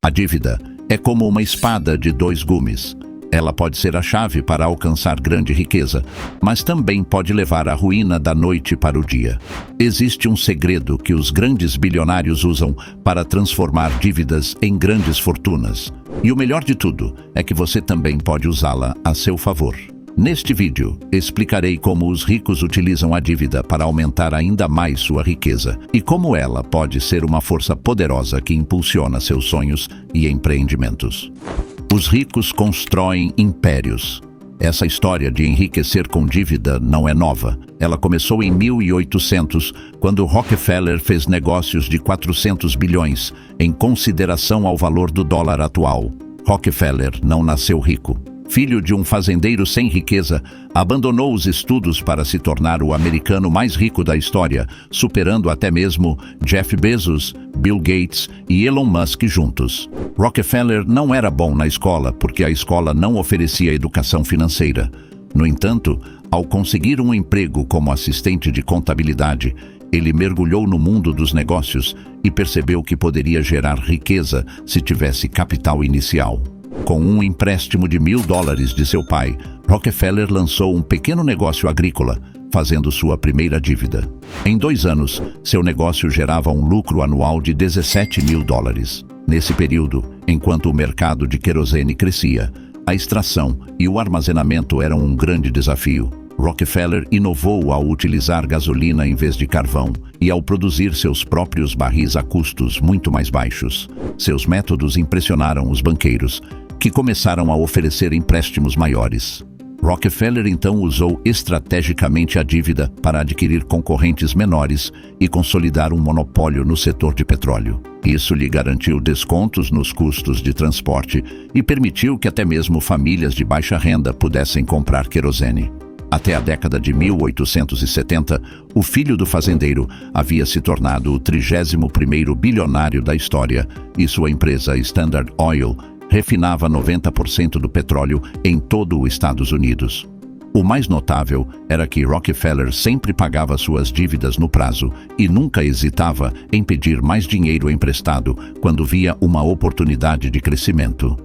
A dívida é como uma espada de dois gumes. Ela pode ser a chave para alcançar grande riqueza, mas também pode levar à ruína da noite para o dia. Existe um segredo que os grandes bilionários usam para transformar dívidas em grandes fortunas. E o melhor de tudo é que você também pode usá-la a seu favor. Neste vídeo, explicarei como os ricos utilizam a dívida para aumentar ainda mais sua riqueza e como ela pode ser uma força poderosa que impulsiona seus sonhos e empreendimentos. Os ricos constroem impérios. Essa história de enriquecer com dívida não é nova. Ela começou em 1800, quando Rockefeller fez negócios de 400 bilhões, em consideração ao valor do dólar atual. Rockefeller não nasceu rico. Filho de um fazendeiro sem riqueza, abandonou os estudos para se tornar o americano mais rico da história, superando até mesmo Jeff Bezos, Bill Gates e Elon Musk juntos. Rockefeller não era bom na escola porque a escola não oferecia educação financeira. No entanto, ao conseguir um emprego como assistente de contabilidade, ele mergulhou no mundo dos negócios e percebeu que poderia gerar riqueza se tivesse capital inicial. Com um empréstimo de $1.000 de seu pai, Rockefeller lançou um pequeno negócio agrícola, fazendo sua primeira dívida. Em 2 anos, seu negócio gerava um lucro anual de $17.000. Nesse período, enquanto o mercado de querosene crescia, a extração e o armazenamento eram um grande desafio. Rockefeller inovou ao utilizar gasolina em vez de carvão e ao produzir seus próprios barris a custos muito mais baixos. Seus métodos impressionaram os banqueiros, que começaram a oferecer empréstimos maiores. Rockefeller então usou estrategicamente a dívida para adquirir concorrentes menores e consolidar um monopólio no setor de petróleo. Isso lhe garantiu descontos nos custos de transporte e permitiu que até mesmo famílias de baixa renda pudessem comprar querosene. Até a década de 1870, o filho do fazendeiro havia se tornado o 31º bilionário da história e sua empresa Standard Oil refinava 90% do petróleo em todo os Estados Unidos. O mais notável era que Rockefeller sempre pagava suas dívidas no prazo e nunca hesitava em pedir mais dinheiro emprestado quando via uma oportunidade de crescimento.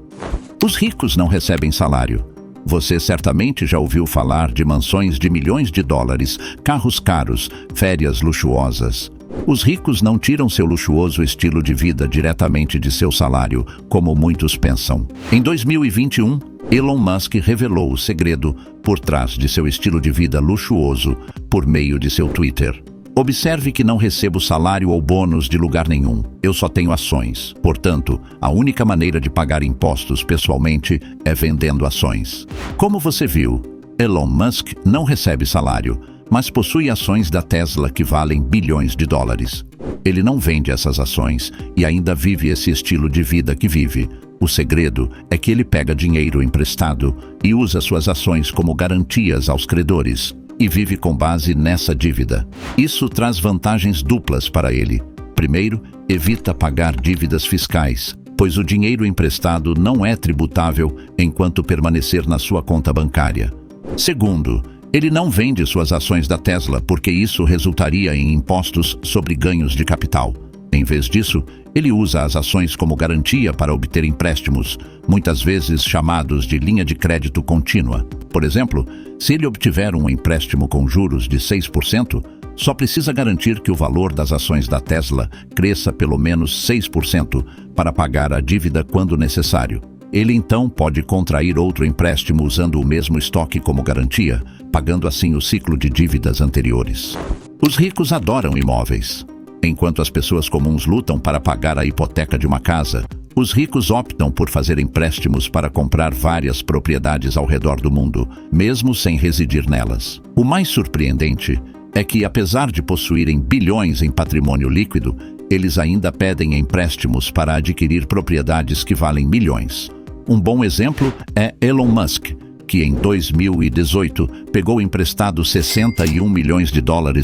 Os ricos não recebem salário. Você certamente já ouviu falar de mansões de milhões de dólares, carros caros, férias luxuosas. Os ricos não tiram seu luxuoso estilo de vida diretamente de seu salário, como muitos pensam. Em 2021, Elon Musk revelou o segredo por trás de seu estilo de vida luxuoso por meio de seu Twitter. Observe que não recebo salário ou bônus de lugar nenhum. Eu só tenho ações. Portanto, a única maneira de pagar impostos pessoalmente é vendendo ações. Como você viu, Elon Musk não recebe salário, mas possui ações da Tesla que valem bilhões de dólares. Ele não vende essas ações e ainda vive esse estilo de vida que vive. O segredo é que ele pega dinheiro emprestado e usa suas ações como garantias aos credores e vive com base nessa dívida. Isso traz vantagens duplas para ele. Primeiro, evita pagar dívidas fiscais, pois o dinheiro emprestado não é tributável enquanto permanecer na sua conta bancária. Segundo, ele não vende suas ações da Tesla porque isso resultaria em impostos sobre ganhos de capital. Em vez disso, ele usa as ações como garantia para obter empréstimos, muitas vezes chamados de linha de crédito contínua. Por exemplo, se ele obtiver um empréstimo com juros de 6%, só precisa garantir que o valor das ações da Tesla cresça pelo menos 6% para pagar a dívida quando necessário. Ele então pode contrair outro empréstimo usando o mesmo estoque como garantia, pagando assim o ciclo de dívidas anteriores. Os ricos adoram imóveis. Enquanto as pessoas comuns lutam para pagar a hipoteca de uma casa, os ricos optam por fazer empréstimos para comprar várias propriedades ao redor do mundo, mesmo sem residir nelas. O mais surpreendente é que, apesar de possuírem bilhões em patrimônio líquido, eles ainda pedem empréstimos para adquirir propriedades que valem milhões. Um bom exemplo é Elon Musk, que em 2018 pegou emprestado $61 milhões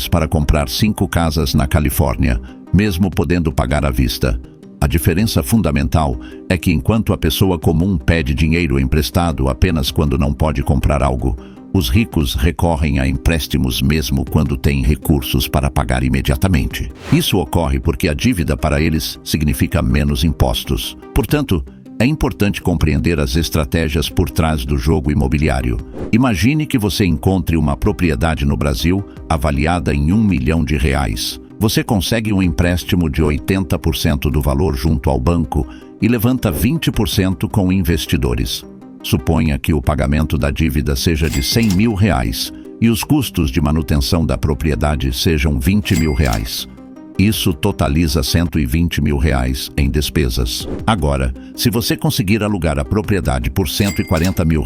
para comprar 5 casas na Califórnia, mesmo podendo pagar à vista. A diferença fundamental é que enquanto a pessoa comum pede dinheiro emprestado apenas quando não pode comprar algo, Os ricos recorrem a empréstimos mesmo quando têm recursos para pagar imediatamente. Isso ocorre porque a dívida para eles significa menos impostos. Portanto, é importante compreender as estratégias por trás do jogo imobiliário. Imagine que você encontre uma propriedade no Brasil avaliada em R$ 1 milhão. Você consegue um empréstimo de 80% do valor junto ao banco e levanta 20% com investidores. Suponha que o pagamento da dívida seja de R$ 100 mil e os custos de manutenção da propriedade sejam R$ 20 mil. Isso totaliza R$ 120 mil em despesas. Agora, se você conseguir alugar a propriedade por R$ 140 mil,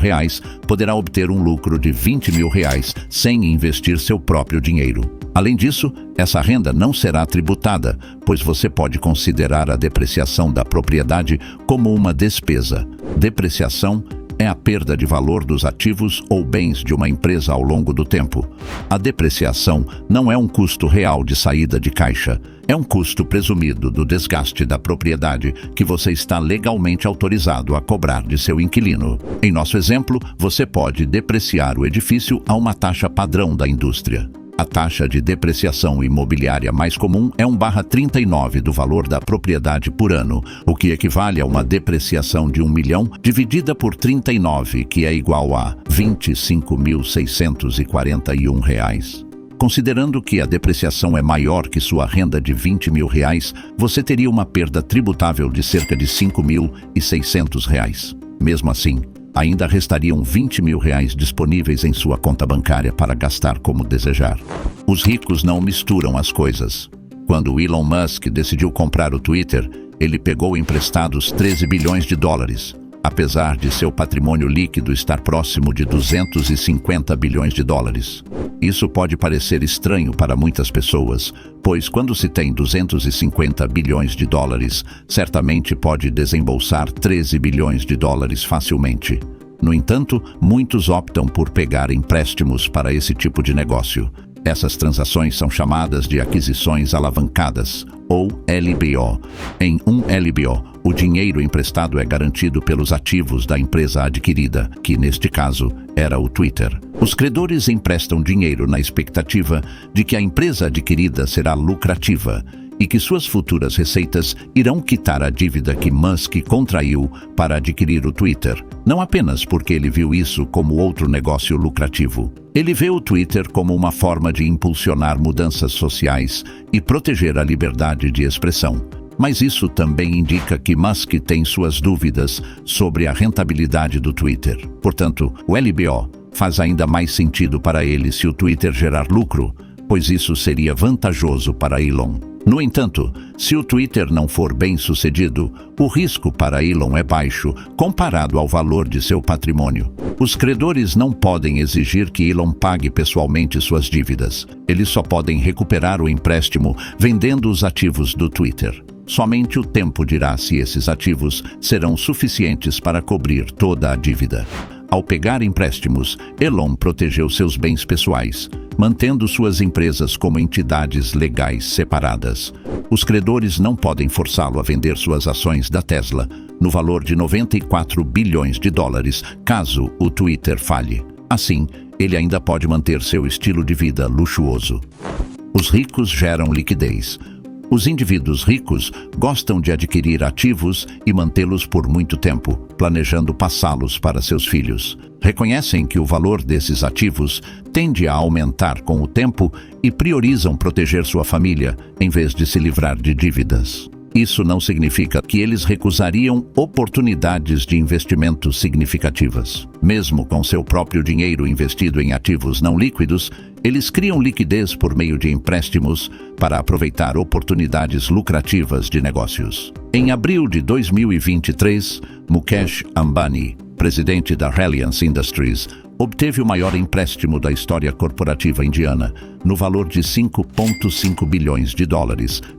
poderá obter um lucro de R$ 20 mil sem investir seu próprio dinheiro. Além disso, essa renda não será tributada, pois você pode considerar a depreciação da propriedade como uma despesa. Depreciação é a perda de valor dos ativos ou bens de uma empresa ao longo do tempo. A depreciação não é um custo real de saída de caixa, é um custo presumido do desgaste da propriedade que você está legalmente autorizado a cobrar de seu inquilino. Em nosso exemplo, você pode depreciar o edifício a uma taxa padrão da indústria. A taxa de depreciação imobiliária mais comum é 1/39 do valor da propriedade por ano, o que equivale a uma depreciação de R$ 1 milhão dividida por 39, que é igual a R$ 25.641. Considerando que a depreciação é maior que sua renda de R$ 20 mil, você teria uma perda tributável de cerca de R$ 5.600. Mesmo assim, ainda restariam R$ 20 mil disponíveis em sua conta bancária para gastar como desejar. Os ricos não misturam as coisas. Quando Elon Musk decidiu comprar o Twitter, ele pegou emprestados $13 bilhões, apesar de seu patrimônio líquido estar próximo de $250 bilhões. Isso pode parecer estranho para muitas pessoas, pois quando se tem $250 bilhões, certamente pode desembolsar $13 bilhões facilmente. No entanto, muitos optam por pegar empréstimos para esse tipo de negócio. Essas transações são chamadas de aquisições alavancadas, ou LBO. Em um LBO, o dinheiro emprestado é garantido pelos ativos da empresa adquirida, que neste caso era o Twitter. Os credores emprestam dinheiro na expectativa de que a empresa adquirida será lucrativa e que suas futuras receitas irão quitar a dívida que Musk contraiu para adquirir o Twitter, não apenas porque ele viu isso como outro negócio lucrativo. Ele vê o Twitter como uma forma de impulsionar mudanças sociais e proteger a liberdade de expressão. Mas isso também indica que Musk tem suas dúvidas sobre a rentabilidade do Twitter. Portanto, o LBO faz ainda mais sentido para ele se o Twitter gerar lucro, pois isso seria vantajoso para Elon. No entanto, se o Twitter não for bem sucedido, o risco para Elon é baixo comparado ao valor de seu patrimônio. Os credores não podem exigir que Elon pague pessoalmente suas dívidas. Eles só podem recuperar o empréstimo vendendo os ativos do Twitter. Somente o tempo dirá se esses ativos serão suficientes para cobrir toda a dívida. Ao pegar empréstimos, Elon protegeu seus bens pessoais, mantendo suas empresas como entidades legais separadas. Os credores não podem forçá-lo a vender suas ações da Tesla no valor de $94 bilhões caso o Twitter falhe. Assim, ele ainda pode manter seu estilo de vida luxuoso. Os ricos geram liquidez. Os indivíduos ricos gostam de adquirir ativos e mantê-los por muito tempo, planejando passá-los para seus filhos. Reconhecem que o valor desses ativos tende a aumentar com o tempo e priorizam proteger sua família em vez de se livrar de dívidas. Isso não significa que eles recusariam oportunidades de investimento significativas. Mesmo com seu próprio dinheiro investido em ativos não líquidos, eles criam liquidez por meio de empréstimos para aproveitar oportunidades lucrativas de negócios. Em abril de 2023, Mukesh Ambani, presidente da Reliance Industries, obteve o maior empréstimo da história corporativa indiana, no valor de $5,5 bilhões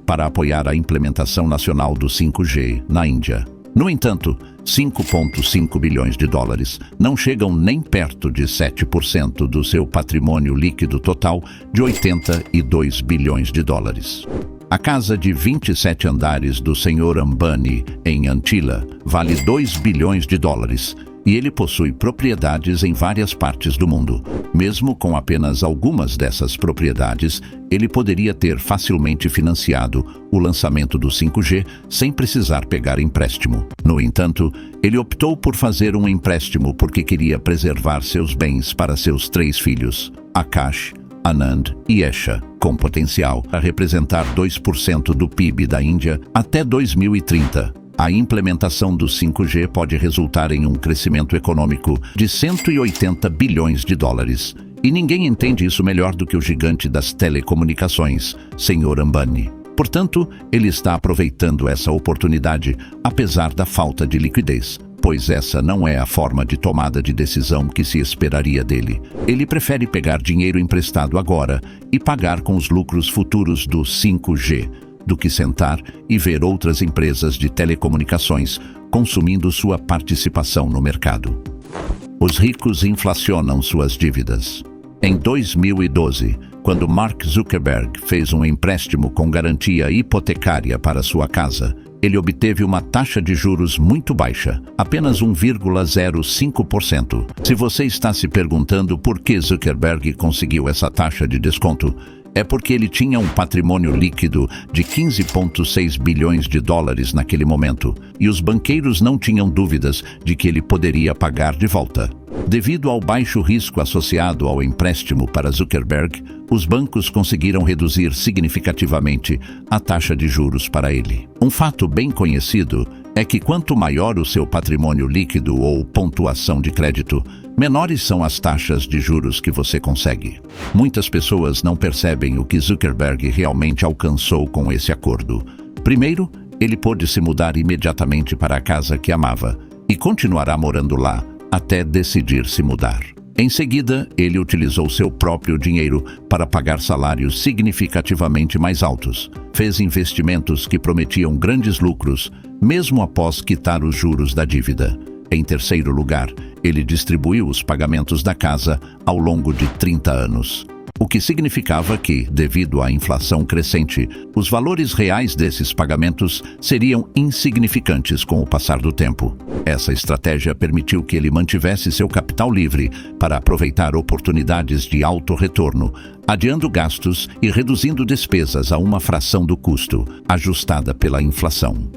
para apoiar a implementação nacional do 5G na Índia. No entanto, $5,5 bilhões não chegam nem perto de 7% do seu patrimônio líquido total de $82 bilhões. A casa de 27 andares do Sr. Ambani, em Antila, vale $2 bilhões e ele possui propriedades em várias partes do mundo. Mesmo com apenas algumas dessas propriedades, ele poderia ter facilmente financiado o lançamento do 5G sem precisar pegar empréstimo. No entanto, ele optou por fazer um empréstimo porque queria preservar seus bens para seus 3 filhos, Akash, Anand e Esha, com potencial a representar 2% do PIB da Índia até 2030. A implementação do 5G pode resultar em um crescimento econômico de 180 bilhões de dólares. E ninguém entende isso melhor do que o gigante das telecomunicações, Sr. Ambani. Portanto, ele está aproveitando essa oportunidade, apesar da falta de liquidez, pois essa não é a forma de tomada de decisão que se esperaria dele. Ele prefere pegar dinheiro emprestado agora e pagar com os lucros futuros do 5G, do que sentar e ver outras empresas de telecomunicações consumindo sua participação no mercado. Os ricos inflacionam suas dívidas. Em 2012, quando Mark Zuckerberg fez um empréstimo com garantia hipotecária para sua casa, ele obteve uma taxa de juros muito baixa, apenas 1,05%. Se você está se perguntando por que Zuckerberg conseguiu essa taxa de desconto, é porque ele tinha um patrimônio líquido de 15,6 bilhões de dólares naquele momento, e os banqueiros não tinham dúvidas de que ele poderia pagar de volta. Devido ao baixo risco associado ao empréstimo para Zuckerberg, os bancos conseguiram reduzir significativamente a taxa de juros para ele. Um fato bem conhecido é que quanto maior o seu patrimônio líquido ou pontuação de crédito, menores são as taxas de juros que você consegue. Muitas pessoas não percebem o que Zuckerberg realmente alcançou com esse acordo. Primeiro, ele pôde se mudar imediatamente para a casa que amava e continuará morando lá até decidir se mudar. Em seguida, ele utilizou seu próprio dinheiro para pagar salários significativamente mais altos. Fez investimentos que prometiam grandes lucros, mesmo após quitar os juros da dívida. Em terceiro lugar, ele distribuiu os pagamentos da casa ao longo de 30 anos. O que significava que, devido à inflação crescente, os valores reais desses pagamentos seriam insignificantes com o passar do tempo. Essa estratégia permitiu que ele mantivesse seu capital livre para aproveitar oportunidades de alto retorno, adiando gastos e reduzindo despesas a uma fração do custo, ajustada pela inflação.